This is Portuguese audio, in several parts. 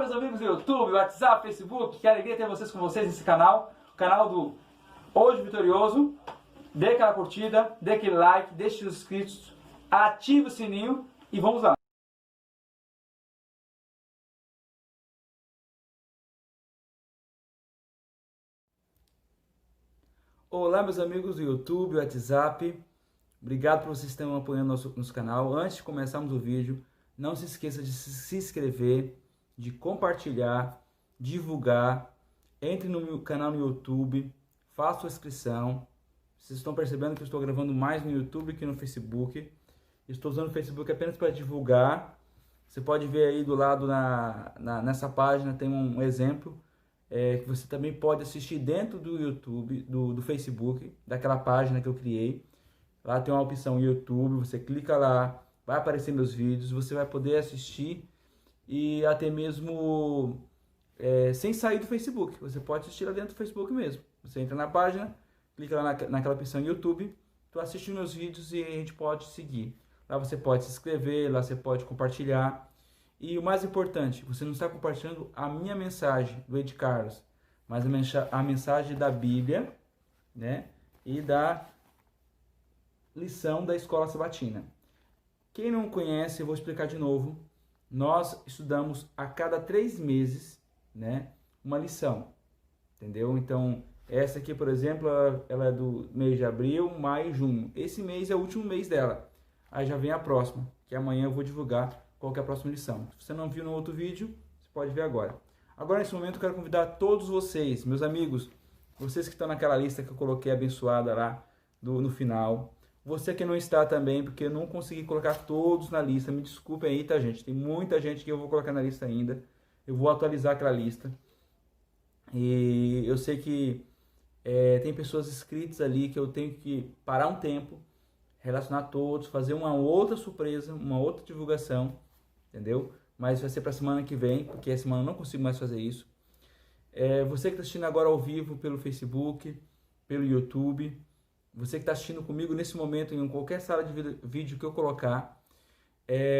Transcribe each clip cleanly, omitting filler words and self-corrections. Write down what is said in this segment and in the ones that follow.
meus amigos do YouTube, WhatsApp, Facebook, que alegria ter vocês com vocês nesse canal, o canal do Hoje Vitorioso. Dê aquela curtida, dê aquele like, deixe os inscritos, ative o sininho e vamos lá. Olá meus amigos do YouTube, WhatsApp, obrigado por vocês estarem apoiando nosso canal. Antes de começarmos o vídeo, não se esqueça de se inscrever, de compartilhar, divulgar, entre no meu canal no YouTube, faça sua inscrição. Vocês estão percebendo que eu estou gravando mais no YouTube que no Facebook. Estou usando o Facebook apenas para divulgar. Você pode ver aí do lado nessa página tem um exemplo que você também pode assistir dentro do YouTube, do Facebook, daquela página que eu criei. Lá tem uma opção YouTube, você clica lá, vai aparecer meus vídeos, você vai poder assistir e até mesmo sem sair do Facebook. Você pode assistir lá dentro do Facebook mesmo. Você entra na página, clica lá naquela opção YouTube, tu assiste meus vídeos e a gente pode seguir. Lá você pode se inscrever, lá você pode compartilhar. E o mais importante, você não está compartilhando a minha mensagem do Ed Carlos, mas a mensagem da Bíblia, né? E da lição da Escola Sabatina. Quem não conhece, eu vou explicar de novo. Nós estudamos a cada 3 meses, né? Uma lição, entendeu? Então, essa aqui, por exemplo, ela é do mês de abril, maio e junho. Esse mês é o último mês dela. Aí já vem a próxima, que amanhã eu vou divulgar qual que é a próxima lição. Se você não viu no outro vídeo, você pode ver agora. Agora, nesse momento, eu quero convidar todos vocês, meus amigos, vocês que estão naquela lista que eu coloquei abençoada lá no final. Você que não está também, porque eu não consegui colocar todos na lista. Me desculpem aí, tá, gente? Tem muita gente que eu vou colocar na lista ainda. Eu vou atualizar aquela lista. E eu sei que tem pessoas inscritas ali que eu tenho que parar um tempo, relacionar todos, fazer uma outra surpresa, uma outra divulgação, entendeu? Mas vai ser para a semana que vem, porque essa semana eu não consigo mais fazer isso. Você que está assistindo agora ao vivo pelo Facebook, pelo YouTube, você que está assistindo comigo nesse momento em qualquer sala de vídeo que eu colocar,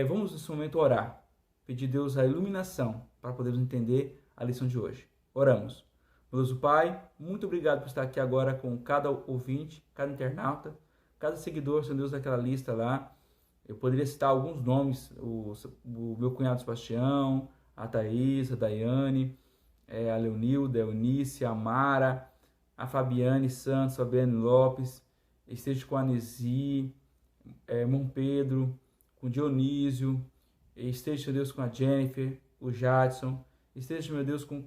vamos nesse momento orar, pedir a Deus a iluminação para podermos entender a lição de hoje. Oramos. Deus Pai, muito obrigado por estar aqui agora com cada ouvinte, cada internauta, cada seguidor, Senhor Deus, daquela lista lá. Eu poderia citar alguns nomes, o meu cunhado Sebastião, a Thaís, a Daiane, a Leonilda, a Eunice, a Mara, a Fabiane Santos, a Fabiane Lopes, esteja com a Anesi, Mão Pedro, com o Dionísio, esteja, Senhor Deus, com a Jennifer, o Jadson, esteja, meu Deus, com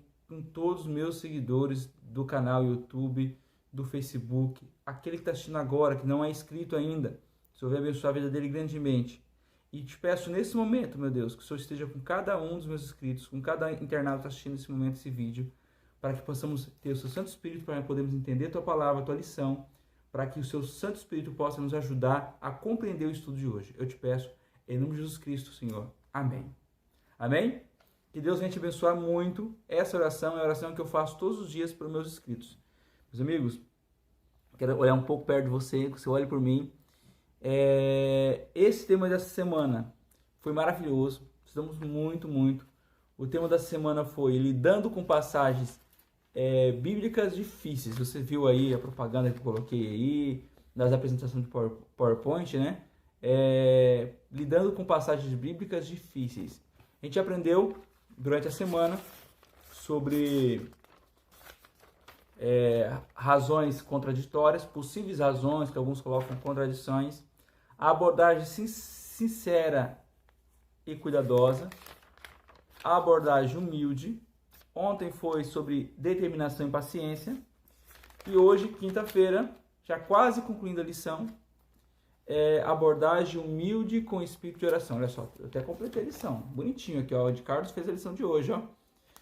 todos os meus seguidores do canal YouTube, do Facebook, aquele que está assistindo agora, que não é inscrito ainda, o Senhor vai abençoar a vida dele grandemente. E te peço nesse momento, meu Deus, que o Senhor esteja com cada um dos meus inscritos, com cada internauta que está assistindo nesse momento esse vídeo, para que possamos ter o seu Santo Espírito, para podermos entender a tua palavra, a tua lição, para que o seu Santo Espírito possa nos ajudar a compreender o estudo de hoje. Eu te peço, em nome de Jesus Cristo, Senhor. Amém. Amém? Que Deus venha te abençoar muito. Essa oração é a oração que eu faço todos os dias para os meus inscritos. Meus amigos, quero olhar um pouco perto de você, que você olhe por mim. Esse tema dessa semana foi maravilhoso. Estudamos muito, muito. O tema dessa semana foi lidando com passagens bíblicas difíceis. Você viu aí a propaganda que eu coloquei aí, das apresentações de PowerPoint, né? Lidando com passagens bíblicas difíceis. A gente aprendeu durante a semana sobre razões contraditórias, possíveis razões que alguns colocam contradições, a abordagem sincera e cuidadosa, a abordagem humilde. Ontem foi sobre determinação e paciência e hoje, quinta-feira, já quase concluindo a lição, abordagem humilde com espírito de oração. Olha só, eu até completei a lição, bonitinho aqui, ó, o Ed Carlos fez a lição de hoje, ó.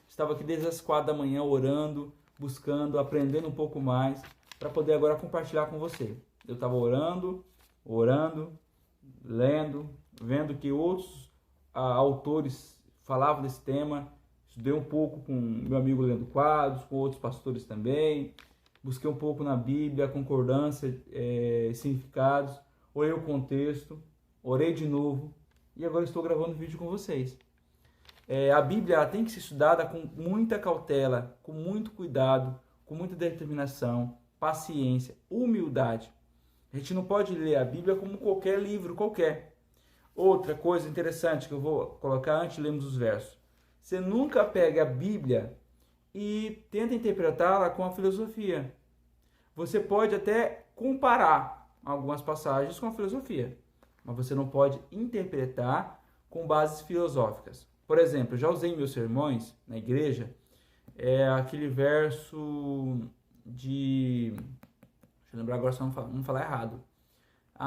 Estava aqui desde as 4 da manhã orando, buscando, aprendendo um pouco mais, para poder agora compartilhar com você. Eu estava orando, lendo, vendo que outros autores falavam desse tema, estudei um pouco com meu amigo Leandro Quadros, com outros pastores também, busquei um pouco na Bíblia, concordância, significados, olhei o contexto, orei de novo e agora estou gravando vídeo com vocês. A Bíblia ela tem que ser estudada com muita cautela, com muito cuidado, com muita determinação, paciência, humildade. A gente não pode ler a Bíblia como qualquer livro, qualquer. Outra coisa interessante que eu vou colocar antes de lermos os versos. Você nunca pega a Bíblia e tenta interpretá-la com a filosofia. Você pode até comparar algumas passagens com a filosofia, mas você não pode interpretar com bases filosóficas. Por exemplo, eu já usei em meus sermões na igreja aquele verso de... Deixa eu lembrar agora, só não falar errado.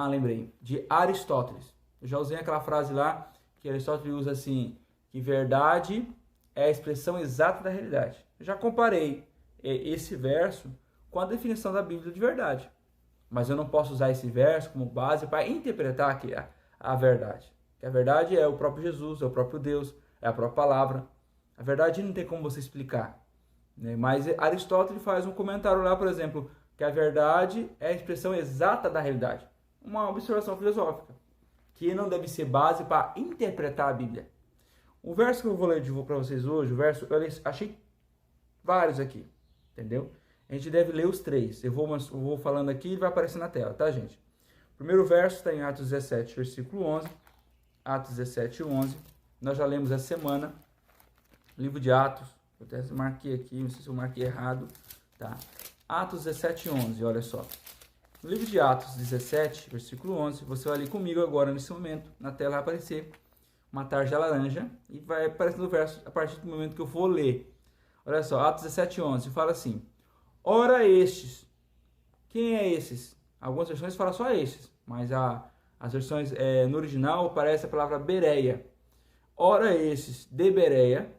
Lembrei. De Aristóteles. Eu já usei aquela frase lá que Aristóteles usa assim, que verdade é a expressão exata da realidade. Eu já comparei esse verso com a definição da Bíblia de verdade. Mas eu não posso usar esse verso como base para interpretar a verdade. Que a verdade é o próprio Jesus, é o próprio Deus, é a própria palavra. A verdade não tem como você explicar, né? Mas Aristóteles faz um comentário lá, por exemplo, que a verdade é a expressão exata da realidade. Uma observação filosófica, que não deve ser base para interpretar a Bíblia. O verso que eu vou ler para vocês hoje, eu achei vários aqui, entendeu? A gente deve ler os 3. Eu vou falando aqui e vai aparecer na tela, tá, gente? O primeiro verso está em Atos 17, versículo 11. Atos 17, 11. Nós já lemos essa semana. Livro de Atos. Eu até marquei aqui, não sei se eu marquei errado. Tá. Atos 17, 11, olha só. No livro de Atos 17, versículo 11, você vai ler comigo agora, nesse momento. Na tela vai aparecer uma tarja laranja e vai aparecer no verso a partir do momento que eu for ler. Olha só, Atos 17, 11, fala assim. Ora estes. Quem é esses? Algumas versões falam só estes, mas as versões no original aparece a palavra Bereia. Ora estes de Bereia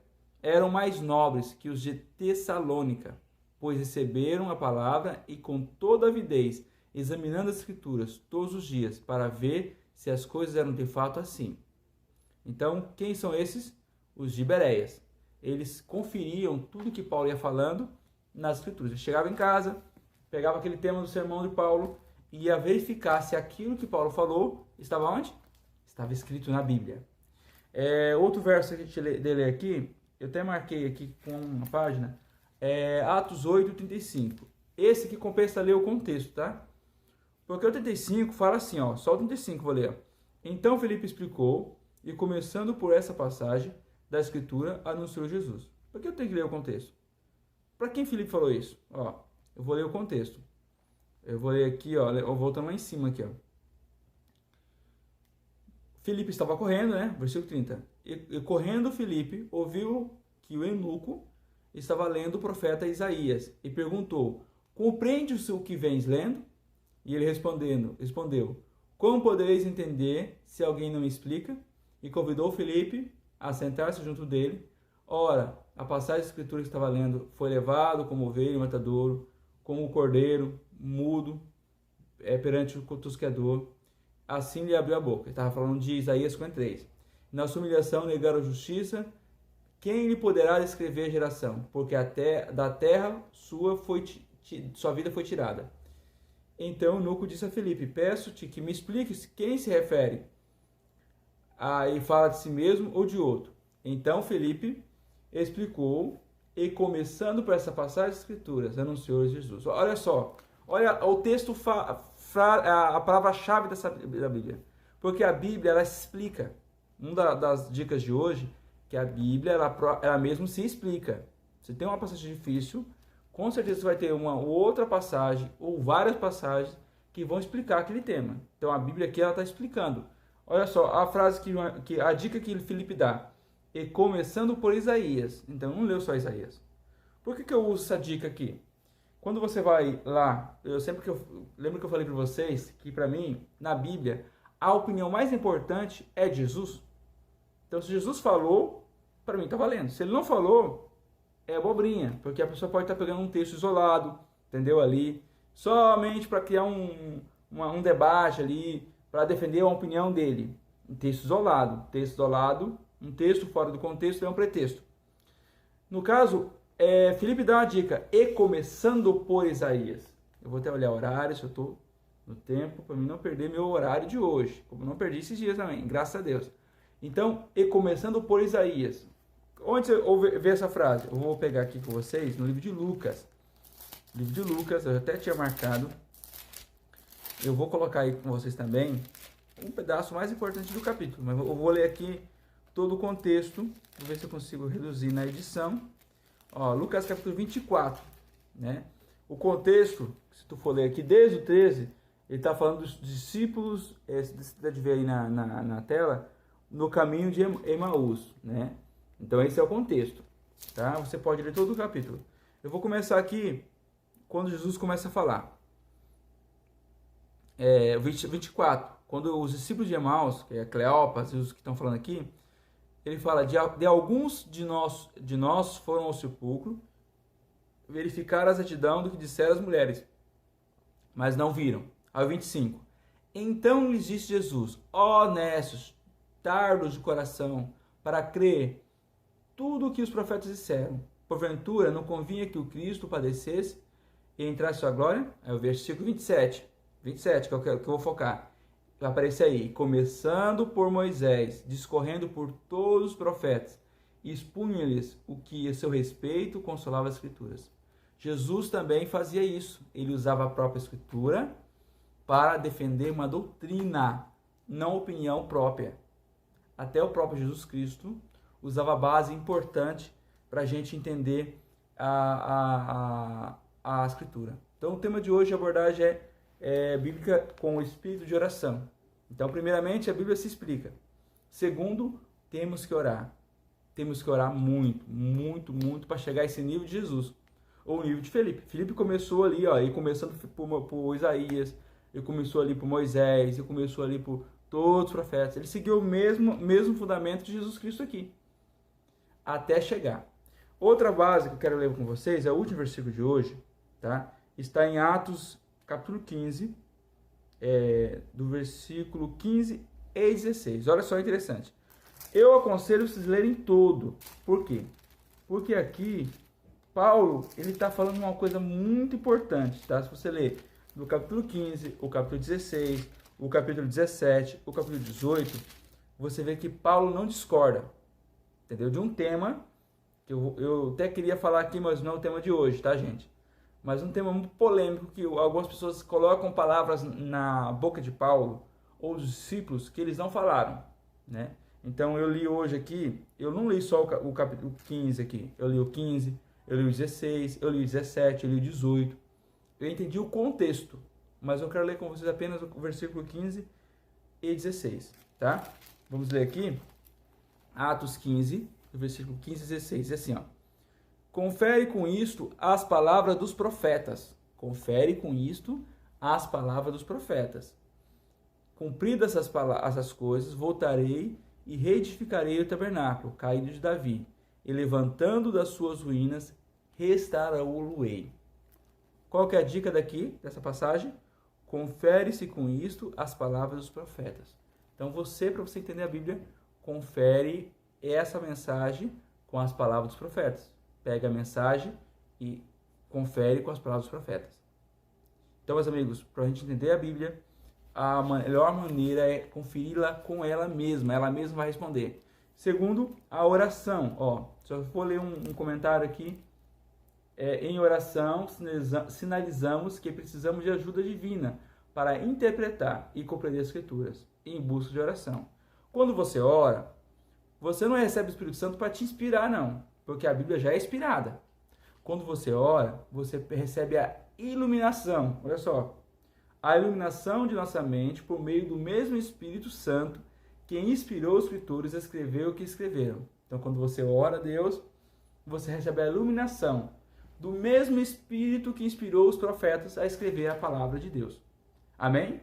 eram mais nobres que os de Tessalônica, pois receberam a palavra e com toda avidez, examinando as escrituras todos os dias, para ver se as coisas eram de fato assim. Então, quem são esses? Os de Bereias. Eles conferiam tudo que Paulo ia falando nas escrituras. Ele chegava em casa, pegava aquele tema do sermão de Paulo e ia verificar se aquilo que Paulo falou estava onde? Estava escrito na Bíblia. Outro verso que a gente ler aqui, eu até marquei aqui com uma página, Atos 8, 35. Esse que compensa ler o contexto, tá? Porque o 35 fala assim, ó, só o 35 vou ler. Então Filipe explicou, e começando por essa passagem da Escritura, anunciou Jesus. Por que eu tenho que ler o contexto? Para quem Filipe falou isso? Ó, eu vou ler o contexto. Eu vou ler aqui, ó, voltando lá em cima aqui, ó. Filipe estava correndo, né? Versículo 30. E correndo Filipe ouviu que o eunuco estava lendo o profeta Isaías e perguntou: compreendes o que vens lendo? E ele respondeu: como podereis entender se alguém não me explica? E convidou Filipe a sentar-se junto dele. Ora, a passagem da escritura que estava lendo foi levado como ovelha em matadouro, como o cordeiro mudo perante o tosqueador. Assim lhe abriu a boca. Ele estava falando de Isaías 53. Na sua humilhação negaram a justiça. Quem lhe poderá descrever a geração? Porque da terra sua vida foi tirada. Então o eunuco disse a Filipe: peço-te que me expliques quem se refere. Aí fala de si mesmo ou de outro. Então Filipe explicou, e começando por essa passagem das Escrituras, anunciou Jesus. Olha só, olha o texto, a palavra-chave da Bíblia. Porque a Bíblia, ela explica. Uma das dicas de hoje, que a Bíblia, ela mesmo se explica. Se tem uma passagem difícil, com certeza você vai ter uma outra passagem, ou várias passagens, que vão explicar aquele tema. Então a Bíblia aqui, ela está explicando. Olha só, a frase a dica que Filipe dá. E começando por Isaías. Então, não leu só Isaías. Por que eu uso essa dica aqui? Quando você vai lá, lembro que eu falei para vocês que, para mim, na Bíblia, a opinião mais importante é de Jesus. Então, se Jesus falou, para mim está valendo. Se ele não falou, é abobrinha. Porque a pessoa pode estar pegando um texto isolado, entendeu? Ali, somente para criar um debate ali, para defender a opinião dele. Um texto isolado. Um texto fora do contexto é um pretexto. No caso, Filipe dá uma dica. E começando por Isaías. Eu vou até olhar o horário, se eu estou no tempo, para mim não perder meu horário de hoje. Como eu não perdi esses dias também, graças a Deus. Então, e começando por Isaías. Onde você vê essa frase? Eu vou pegar aqui com vocês no livro de Lucas. Livro de Lucas, eu até tinha marcado. Eu vou colocar aí com vocês também um pedaço mais importante do capítulo. Mas eu vou ler aqui todo o contexto. Vou ver se eu consigo reduzir na edição. Ó, Lucas capítulo 24, né? O contexto, se tu for ler aqui desde o 13, ele está falando dos discípulos, você deve ver aí na tela, no caminho de Emaús, né? Então esse é o contexto, tá? Você pode ler todo o capítulo. Eu vou começar aqui quando Jesus começa a falar. 24, quando os discípulos de Emaús, que é Cleopas e os que estão falando aqui, ele fala, de alguns de nós foram ao sepulcro, verificaram a exatidão do que disseram as mulheres, mas não viram. Ao 25, então lhes disse Jesus, ó honestos, tardos de coração, para crer tudo o que os profetas disseram. Porventura, não convinha que o Cristo padecesse e entrasse em sua glória? É o versículo 27, que eu vou focar. Vai aparecer aí, começando por Moisés, discorrendo por todos os profetas, e expunha-lhes o que a seu respeito consolava as Escrituras. Jesus também fazia isso. Ele usava a própria Escritura para defender uma doutrina, não opinião própria. Até o próprio Jesus Cristo usava a base importante para a gente entender a Escritura. Então, o tema de hoje, a abordagem é bíblica com o espírito de oração. Então, primeiramente, a Bíblia se explica. Segundo, temos que orar. Temos que orar muito, muito, muito para chegar a esse nível de Jesus. Ou o nível de Felipe. Felipe começou ali, ó, ele começando por Isaías, ele começou ali por Moisés, ele começou ali por todos os profetas. Ele seguiu o mesmo fundamento de Jesus Cristo aqui, até chegar. Outra base que eu quero ler com vocês é o último versículo de hoje, tá? Está em Atos capítulo 15, do versículo 15 e 16. Olha só, interessante. Eu aconselho vocês lerem todo. Por quê? Porque aqui Paulo, ele está falando uma coisa muito importante, tá? Se você ler do capítulo 15, o capítulo 16, o capítulo 17, o capítulo 18, você vê que Paulo não discorda, entendeu? De um tema que eu até queria falar aqui, mas não é o tema de hoje, tá, gente? Mas um tema muito polêmico, que algumas pessoas colocam palavras na boca de Paulo ou dos discípulos que eles não falaram, né? Então eu li hoje aqui, eu não li só o capítulo 15 aqui, eu li o 15, eu li o 16, eu li o 17, eu li o 18. Eu entendi o contexto, mas eu quero ler com vocês apenas o versículo 15 e 16, tá? Vamos ler aqui, Atos 15, versículo 15 e 16, é assim, ó. Confere com isto as palavras dos profetas. Confere com isto as palavras dos profetas. Cumpridas essas coisas, voltarei e reedificarei o tabernáculo caído de Davi, e levantando das suas ruínas, restaurá-lo-ei. Qual que é a dica dessa passagem? Confere-se com isto as palavras dos profetas. Então para você entender a Bíblia, confere essa mensagem com as palavras dos profetas. Pega a mensagem e confere com as palavras dos profetas. Então, meus amigos, para a gente entender a Bíblia, a melhor maneira é conferi-la com ela mesma vai responder. Segundo, a oração. Ó, se eu for ler um comentário aqui, em oração sinalizamos que precisamos de ajuda divina para interpretar e compreender as Escrituras, em busca de oração. Quando você ora, você não recebe o Espírito Santo para te inspirar, não, porque a Bíblia já é inspirada. Quando você ora, você recebe a iluminação. Olha só, a iluminação de nossa mente por meio do mesmo Espírito Santo que inspirou os escritores a escrever o que escreveram. Então, quando você ora a Deus, você recebe a iluminação do mesmo Espírito que inspirou os profetas a escrever a palavra de Deus. Amém?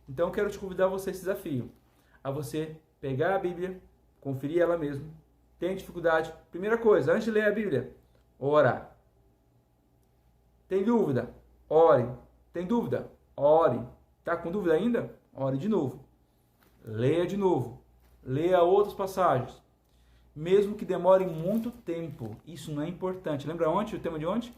Então, eu quero te convidar a você esse desafio, a você pegar a Bíblia, conferir ela mesmo. Tem dificuldade? Primeira coisa, antes de ler a Bíblia, ora. Tem dúvida? Ore. Tem dúvida? Ore. Tá com dúvida ainda? Ore de novo. Leia de novo. Leia outras passagens. Mesmo que demore muito tempo, isso não é importante. Lembra ontem, o tema de ontem?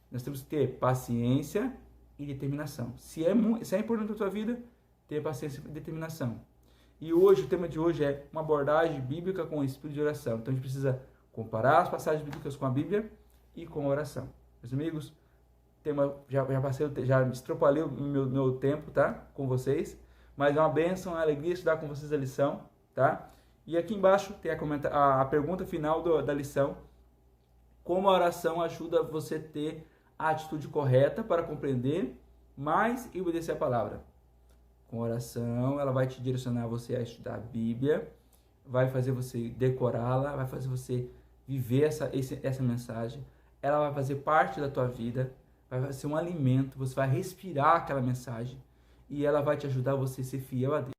Nós temos que ter paciência e determinação. Se é importante para a tua vida, ter paciência e determinação. E hoje, o tema de hoje é uma abordagem bíblica com o espírito de oração. Então a gente precisa comparar as passagens bíblicas com a Bíblia e com a oração. Meus amigos, já extrapolei o meu tempo, tá? Com vocês, mas é uma bênção, uma alegria estudar com vocês a lição, tá? E aqui embaixo tem a pergunta final da lição: como a oração ajuda você a ter a atitude correta para compreender mais e obedecer a palavra? Com a oração, ela vai te direcionar você a estudar a Bíblia, vai fazer você decorá-la, vai fazer você viver essa mensagem, ela vai fazer parte da tua vida, vai ser um alimento, você vai respirar aquela mensagem e ela vai te ajudar você a ser fiel a Deus.